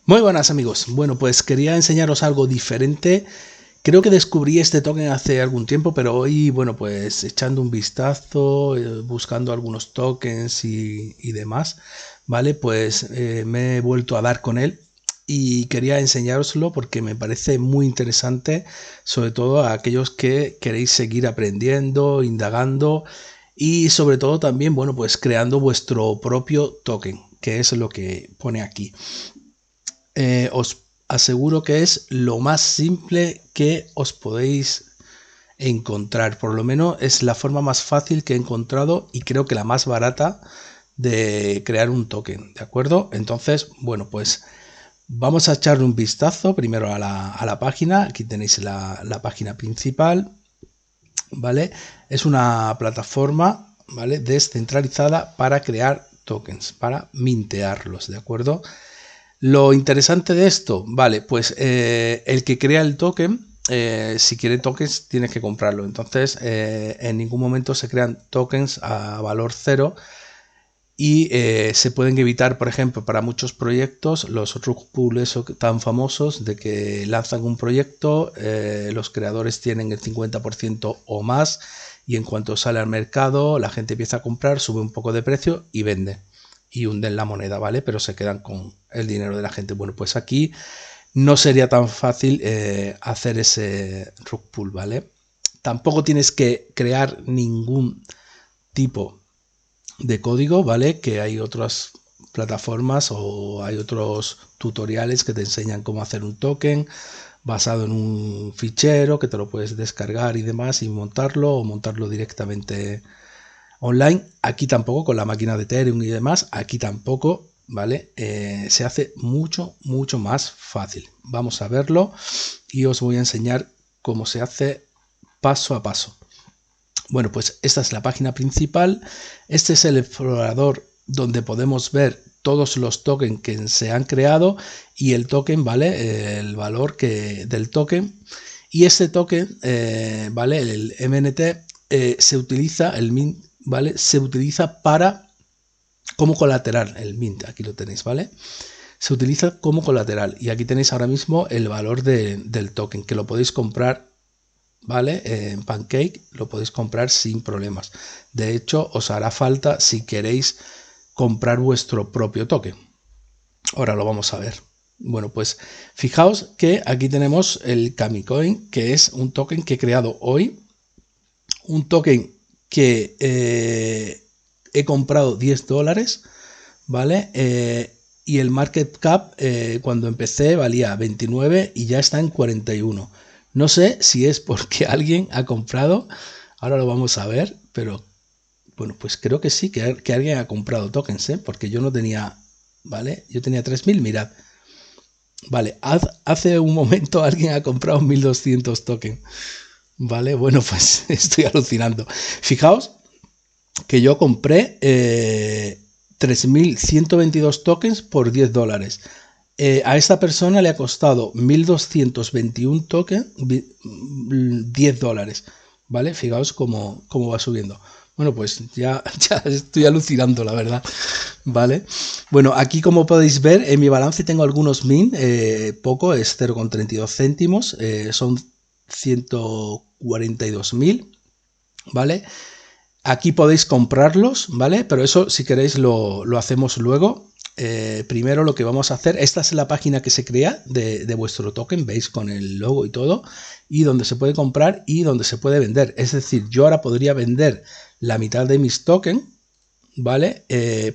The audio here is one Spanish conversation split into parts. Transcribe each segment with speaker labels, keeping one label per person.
Speaker 1: Muy buenas amigos, bueno pues quería enseñaros algo diferente. Creo que descubrí este token hace algún tiempo, pero hoy, bueno, pues echando un vistazo, buscando algunos tokens y demás, ¿vale? Pues me he vuelto a dar con él y quería enseñároslo porque me parece muy interesante, sobre todo a aquellos que queréis seguir aprendiendo, indagando y sobre todo también, bueno, pues creando vuestro propio token, que es lo que pone aquí. Os aseguro que es lo más simple que os podéis encontrar. Por lo menos es la forma más fácil que he encontrado y creo que la más barata de crear un token, ¿de acuerdo? Entonces, bueno, pues vamos a echarle un vistazo primero a la página. Aquí tenéis la página principal, ¿vale? Es una plataforma, ¿vale? Descentralizada para crear tokens, para mintearlos, ¿de acuerdo? Lo interesante de esto, vale, pues el que crea el token, si quiere tokens, tienes que comprarlo. Entonces, en ningún momento se crean tokens a valor cero y se pueden evitar, por ejemplo, para muchos proyectos, los rug pulls tan famosos de que lanzan un proyecto, los creadores tienen el 50% o más y en cuanto sale al mercado, la gente empieza a comprar, sube un poco de precio y vende y hunden la moneda, ¿vale? Pero se quedan con el dinero de la gente. Bueno, pues aquí no sería tan fácil hacer ese rug pull, ¿vale? Tampoco tienes que crear ningún tipo de código, ¿vale? Que hay otras plataformas o hay otros tutoriales que te enseñan cómo hacer un token basado en un fichero que te lo puedes descargar y demás y montarlo o montarlo directamente online. Aquí tampoco, con la máquina de Ethereum y demás, aquí tampoco, ¿vale? Se hace mucho más fácil. Vamos a verlo y os voy a enseñar cómo se hace paso a paso. Bueno, pues esta es la página principal. Este es el explorador donde podemos ver todos los tokens que se han creado y el token, ¿vale? El valor del token. Y este token, ¿vale? El MNT se utiliza, el mint, ¿vale? Se utiliza para como colateral, el mint, aquí lo tenéis, ¿vale? Se utiliza como colateral y aquí tenéis ahora mismo el valor del token, que lo podéis comprar, ¿vale? En Pancake lo podéis comprar sin problemas. De hecho, os hará falta si queréis comprar vuestro propio token. Ahora lo vamos a ver. Bueno, pues fijaos que aquí tenemos el Kamicoin, que es un token que he creado hoy. Un token que he comprado $10, ¿vale? Y el market cap cuando empecé valía 29 y ya está en 41. No sé si es porque alguien ha comprado, ahora lo vamos a ver, pero bueno, pues creo que sí, que alguien ha comprado tokens, porque yo no tenía, ¿vale? Yo tenía 3000, mirad. Vale, hace un momento alguien ha comprado 1200 tokens. Vale, bueno, pues estoy alucinando. Fijaos que yo compré 3122 tokens por $10. A esta persona le ha costado 1221 tokens, $10. ¿Vale? Fijaos cómo va subiendo. Bueno, pues ya estoy alucinando, la verdad. ¿Vale? Bueno, aquí como podéis ver, en mi balance tengo algunos min, poco, es 0,32 céntimos, son 142.000, ¿vale? Aquí podéis comprarlos, ¿vale? Pero eso si queréis lo hacemos luego. Primero lo que vamos a hacer, esta es la página que se crea de vuestro token, veis con el logo y todo, y donde se puede comprar y donde se puede vender. Es decir, yo ahora podría vender la mitad de mis tokens, ¿vale?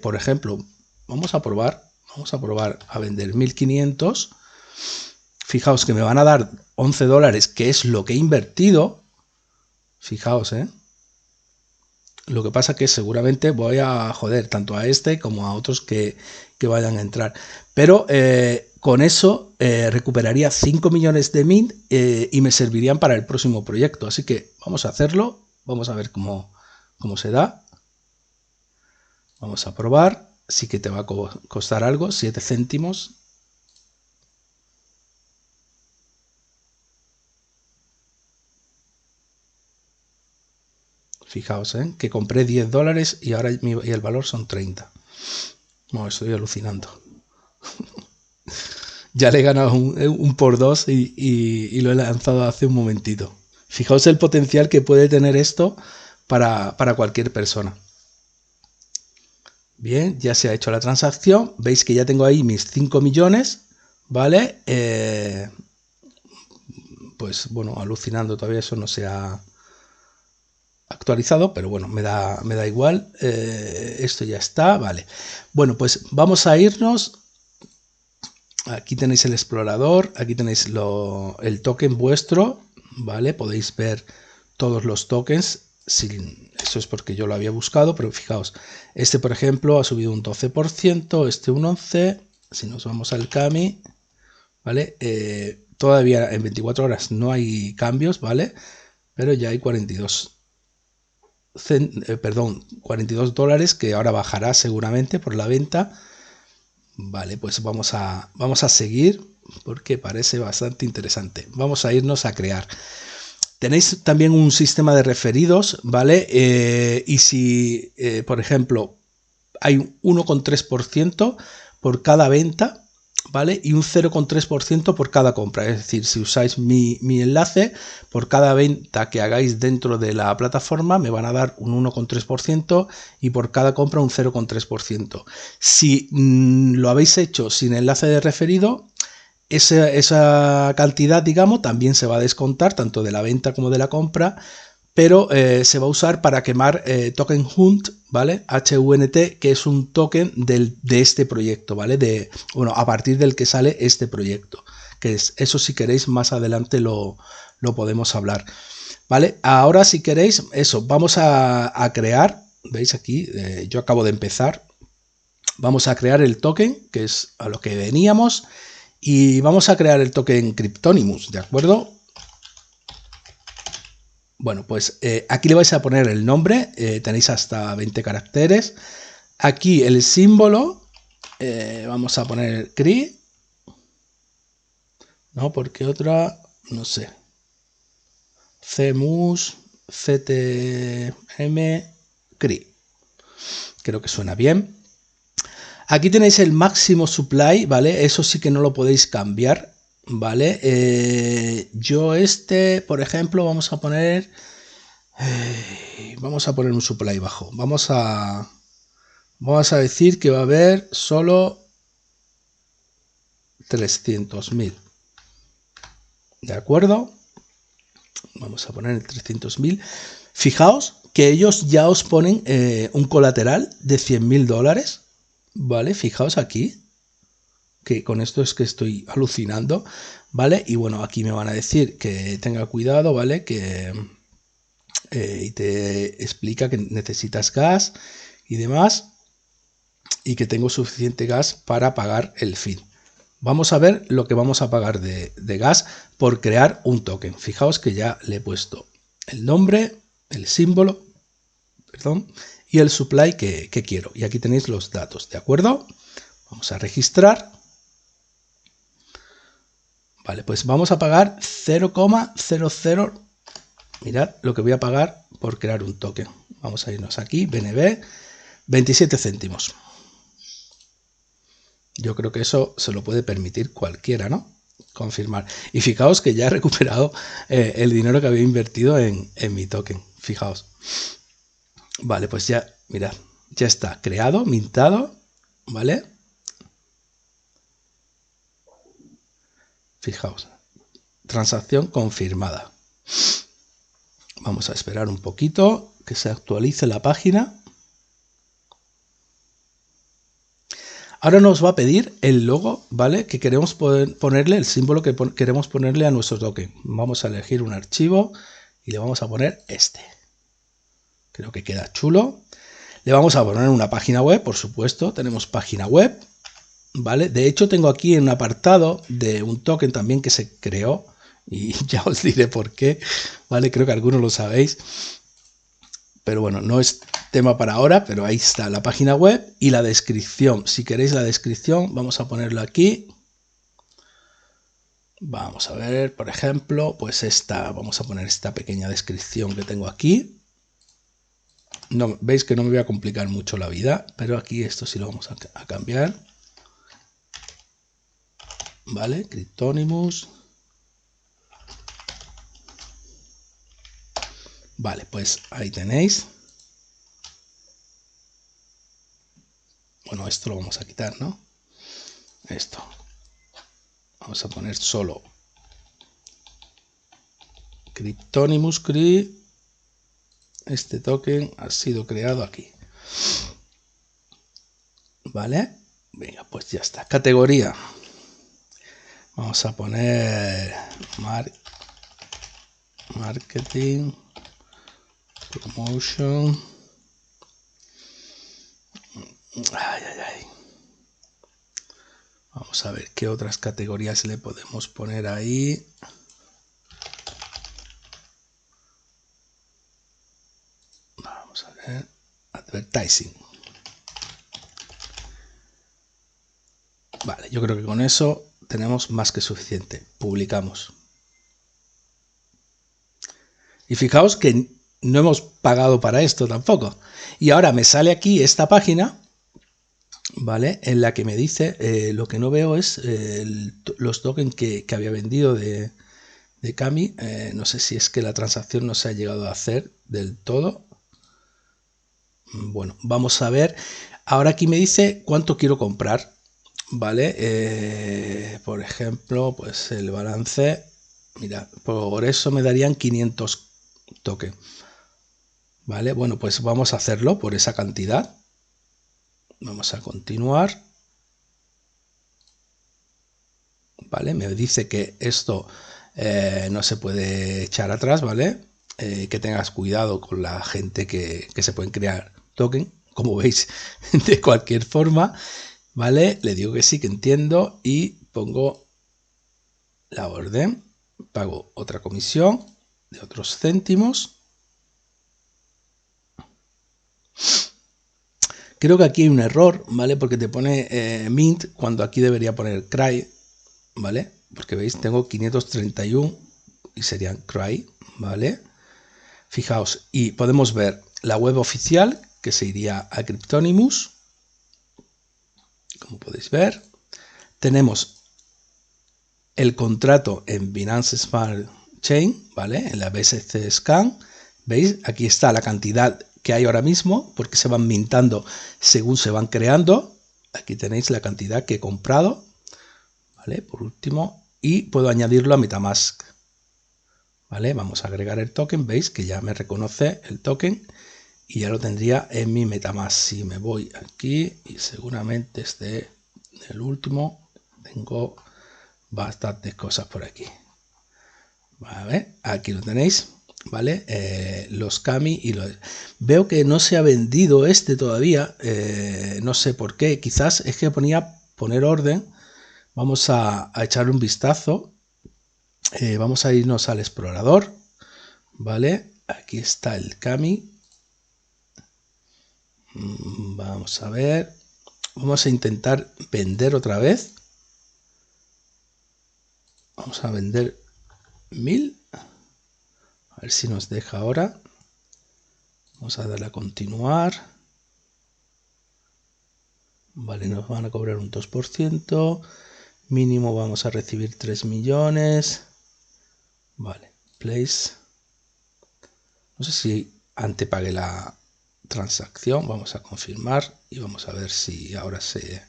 Speaker 1: Por ejemplo, vamos a probar a vender 1500. Fijaos que me van a dar $11, que es lo que he invertido. Fijaos, Lo que pasa que seguramente voy a joder tanto a este como a otros que vayan a entrar. Pero con eso recuperaría 5 millones de mint y me servirían para el próximo proyecto. Así que vamos a hacerlo. Vamos a ver cómo se da. Vamos a probar. Sí que te va a costar algo, 7 céntimos. Fijaos, que compré $10 y ahora el valor son 30. No, estoy alucinando. Ya le he ganado un por 2 y lo he lanzado hace un momentito. Fijaos el potencial que puede tener esto para cualquier persona. Bien, ya se ha hecho la transacción. Veis que ya tengo ahí mis 5 millones, ¿vale? Pues bueno, alucinando, todavía eso no se ha actualizado, pero bueno, me da igual. Esto ya está, vale. Bueno, pues vamos a irnos. Aquí tenéis el explorador, aquí tenéis el token vuestro, ¿vale? Podéis ver todos los tokens. Eso es porque yo lo había buscado, pero fijaos, este por ejemplo ha subido un 12%, este un 11%. Si nos vamos al Kami, ¿vale? Todavía en 24 horas no hay cambios, ¿vale? Pero ya hay 42 $42 que ahora bajará seguramente por la venta. Vale, pues vamos a seguir porque parece bastante interesante. Vamos a irnos a crear. Tenéis también un sistema de referidos, ¿vale? Y si, por ejemplo, hay un 1,3% por cada venta, ¿vale? Y un 0,3% por cada compra. Es decir, si usáis mi enlace, por cada venta que hagáis dentro de la plataforma me van a dar un 1,3% y por cada compra un 0,3%. Si lo habéis hecho sin enlace de referido, esa cantidad, digamos, también se va a descontar tanto de la venta como de la compra, pero se va a usar para quemar token Hunt, ¿vale? HUNT, que es un token de este proyecto, ¿vale? Bueno, a partir del que sale este proyecto, que es eso, si queréis más adelante lo podemos hablar, ¿vale? Ahora si queréis, eso, vamos a crear, veis aquí, yo acabo de empezar, vamos a crear el token, que es a lo que veníamos, y vamos a crear el token Cryptonimus, ¿de acuerdo? Bueno, pues aquí le vais a poner el nombre, tenéis hasta 20 caracteres. Aquí el símbolo, vamos a poner CRI. No, porque otra, no sé. CMUS, CTM, CRI. Creo que suena bien. Aquí tenéis el máximo supply, ¿vale? Eso sí que no lo podéis cambiar, ¿vale? Yo por ejemplo, vamos a poner un supply bajo. Vamos a decir que va a haber solo 300.000. ¿De acuerdo? Vamos a poner el 300.000. Fijaos que ellos ya os ponen un colateral de $100.000. ¿Vale? Fijaos aquí, que con esto es que estoy alucinando, ¿vale? Y bueno, aquí me van a decir que tenga cuidado, ¿vale? Y te explica que necesitas gas y demás, y que tengo suficiente gas para pagar el fin. Vamos a ver lo que vamos a pagar de gas por crear un token. Fijaos que ya le he puesto el nombre, el símbolo, perdón, y el supply que quiero. Y aquí tenéis los datos, ¿de acuerdo? Vamos a registrar. Vale, pues vamos a pagar 0,00. Mirad lo que voy a pagar por crear un token. Vamos a irnos aquí, BNB, 27 céntimos. Yo creo que eso se lo puede permitir cualquiera, ¿no? Confirmar. Y fijaos que ya he recuperado el dinero que había invertido en mi token. Fijaos. Vale, pues ya, mirad, ya está creado, mintado, ¿vale? Fijaos, transacción confirmada. Vamos a esperar un poquito que se actualice la página. Ahora nos va a pedir el logo, ¿vale? Que queremos ponerle, el símbolo que queremos ponerle a nuestro token. Vamos a elegir un archivo y le vamos a poner este. Creo que queda chulo. Le vamos a poner una página web, por supuesto. Tenemos página web, ¿vale? De hecho, tengo aquí en un apartado de un token también que se creó. Y ya os diré por qué, ¿vale? Creo que algunos lo sabéis. Pero bueno, no es tema para ahora, pero ahí está la página web y la descripción. Si queréis la descripción, vamos a ponerlo aquí. Vamos a ver, por ejemplo, pues vamos a poner esta pequeña descripción que tengo aquí. No, veis que no me voy a complicar mucho la vida, pero aquí esto sí lo vamos a cambiar. ¿vale? Cryptonimus. Vale, pues ahí tenéis. Bueno, esto lo vamos a quitar, ¿no? Esto. Vamos a poner solo Cryptonimus Cri. Este token ha sido creado aquí. ¿Vale? Venga, pues ya está. Categoría. Vamos a poner marketing, promotion. Ay, ay, ay. Vamos a ver qué otras categorías le podemos poner ahí. Vamos a ver. Advertising. Vale, yo creo que con eso tenemos más que suficiente. Publicamos. Y fijaos que no hemos pagado para esto tampoco. Y ahora me sale aquí esta página, ¿vale? En la que me dice, lo que no veo es los tokens que había vendido de Kami. No sé si es que la transacción no se ha llegado a hacer del todo. Bueno, vamos a ver. Ahora aquí me dice cuánto quiero comprar, ¿vale? Por ejemplo, pues el balance, mira, por eso me darían 500 tokens. Vale, bueno, pues vamos a hacerlo por esa cantidad. Vamos a continuar. Vale, me dice que esto no se puede echar atrás, ¿vale? Que tengas cuidado con la gente que se pueden crear token, como veis, de cualquier forma, ¿vale? Le digo que sí, que entiendo y pongo la orden. Pago otra comisión de otros céntimos. Creo que aquí hay un error, ¿vale? Porque te pone mint cuando aquí debería poner cry, ¿vale? Porque veis, tengo 531 y serían cry, ¿vale? Fijaos, y podemos ver la web oficial, que se iría a Cryptonimus. Como podéis ver, tenemos el contrato en Binance Smart Chain, ¿vale? En la BSC Scan. ¿Veis? Aquí está la cantidad que hay ahora mismo, porque se van mintando según se van creando. Aquí tenéis la cantidad que he comprado, ¿vale? Por último, y puedo añadirlo a MetaMask, ¿vale? Vamos a agregar el token, veis que ya me reconoce el token y ya lo tendría en mi MetaMask. Si me voy aquí y seguramente esté el último, tengo bastantes cosas por aquí, ¿vale? Aquí lo tenéis, ¿vale? Los Kami y los... Veo que no se ha vendido este todavía, no sé por qué, quizás es que ponía poner orden. Vamos a echarle un vistazo. Vamos a irnos al explorador, ¿vale? Aquí está el Kami. Vamos a ver. Vamos a intentar vender otra vez. Vamos a vender 1000. A ver si nos deja ahora. Vamos a darle a continuar. Vale, nos van a cobrar un 2%. Mínimo vamos a recibir 3 millones. Vale, place. No sé si antepagué la transacción. Vamos a confirmar y vamos a ver si ahora se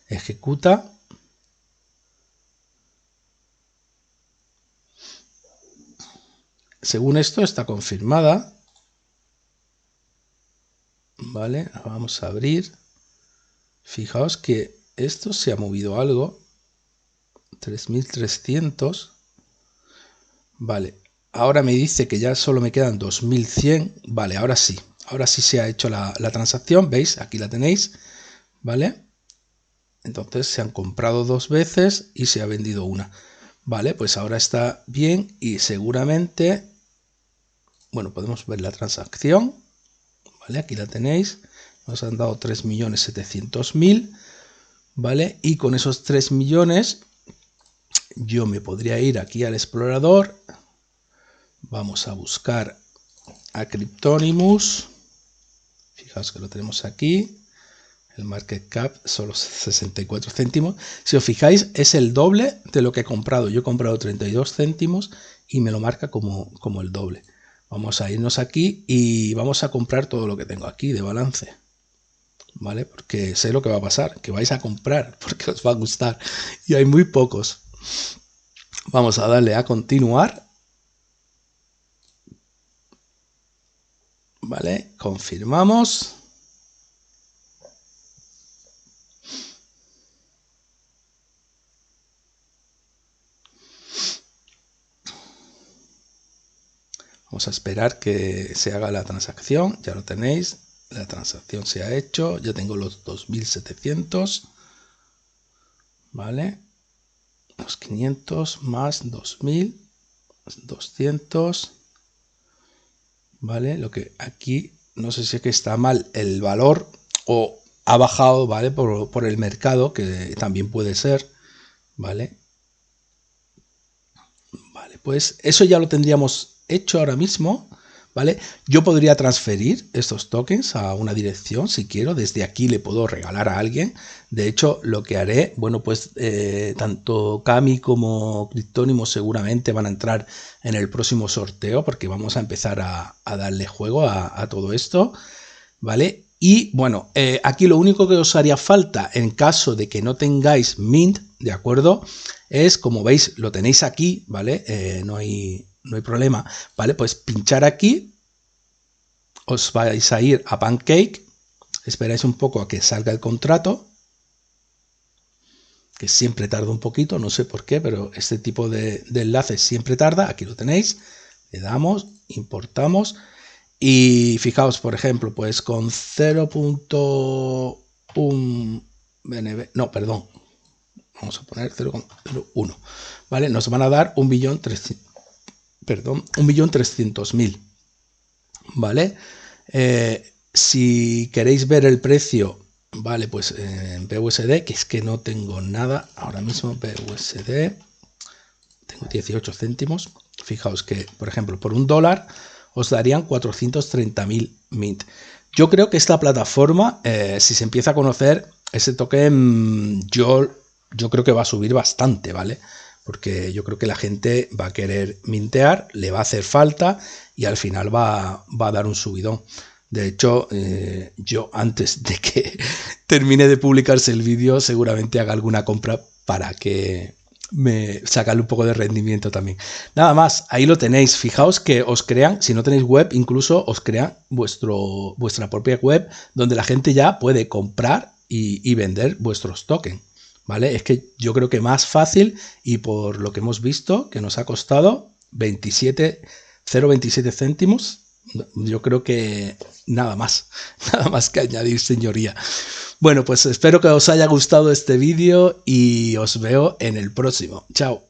Speaker 1: ejecuta. Según esto está confirmada. Vale, vamos a abrir. Fijaos que esto se ha movido algo. 3300. Vale, ahora me dice que ya solo me quedan 2100. Vale, ahora sí se ha hecho la transacción. ¿Veis? Aquí la tenéis. Vale, entonces se han comprado 2 veces y se ha vendido una. Vale, pues ahora está bien y seguramente, bueno, podemos ver la transacción. Vale, aquí la tenéis. Nos han dado 3.700.000. Vale, y con esos 3 millones yo me podría ir aquí al explorador. Vamos a buscar a Cryptonimus. Fijaos que lo tenemos aquí. El market cap solo 64 céntimos. Si os fijáis, es el doble de lo que he comprado. Yo he comprado 32 céntimos y me lo marca como el doble. Vamos a irnos aquí y vamos a comprar todo lo que tengo aquí de balance. ¿Vale? Porque sé lo que va a pasar, que vais a comprar porque os va a gustar. Y hay muy pocos. Vamos a darle a continuar. ¿Vale? Confirmamos. Vamos a esperar que se haga la transacción. Ya lo tenéis. La transacción se ha hecho. Ya tengo los 2.700. ¿Vale? Los 500 más 2.000. 200. ¿Vale? Lo que aquí, no sé si es que está mal el valor o ha bajado, ¿vale? Por el mercado, que también puede ser. ¿Vale? Vale, pues eso ya lo tendríamos hecho ahora mismo, ¿vale? Yo podría transferir estos tokens a una dirección si quiero, desde aquí le puedo regalar a alguien. De hecho, lo que haré, bueno, pues tanto Cami como Cryptónimo seguramente van a entrar en el próximo sorteo porque vamos a empezar a darle juego a todo esto, ¿vale? Y bueno, aquí lo único que os haría falta en caso de que no tengáis Mint, ¿de acuerdo? Es, como veis, lo tenéis aquí, ¿vale? No hay problema, ¿vale? Pues pinchar aquí, os vais a ir a Pancake, esperáis un poco a que salga el contrato, que siempre tarda un poquito, no sé por qué, pero este tipo de enlaces siempre tarda. Aquí lo tenéis, le damos, importamos. Y fijaos, por ejemplo, pues con 0.1 BNB, no, perdón, vamos a poner 0.01, ¿vale? Nos van a dar 1.300.000, ¿vale? Si queréis ver el precio, vale, pues en BUSD, que es que no tengo nada ahora mismo, BUSD, tengo 18 céntimos. Fijaos que, por ejemplo, por $1 os darían 430.000 Mint. Yo creo que esta plataforma, si se empieza a conocer, ese token, yo creo que va a subir bastante, ¿vale? Porque yo creo que la gente va a querer mintear, le va a hacer falta y al final va a dar un subidón. De hecho, yo antes de que termine de publicarse el vídeo, seguramente haga alguna compra para que sacarle un poco de rendimiento también. Nada más, ahí lo tenéis. Fijaos que os crean, si no tenéis web, incluso os crean vuestra propia web donde la gente ya puede comprar y vender vuestros tokens, ¿vale? Es que yo creo que más fácil, y por lo que hemos visto que nos ha costado 0,27 céntimos, yo creo que nada más que añadir, señoría. Bueno, pues espero que os haya gustado este vídeo y os veo en el próximo. Chao.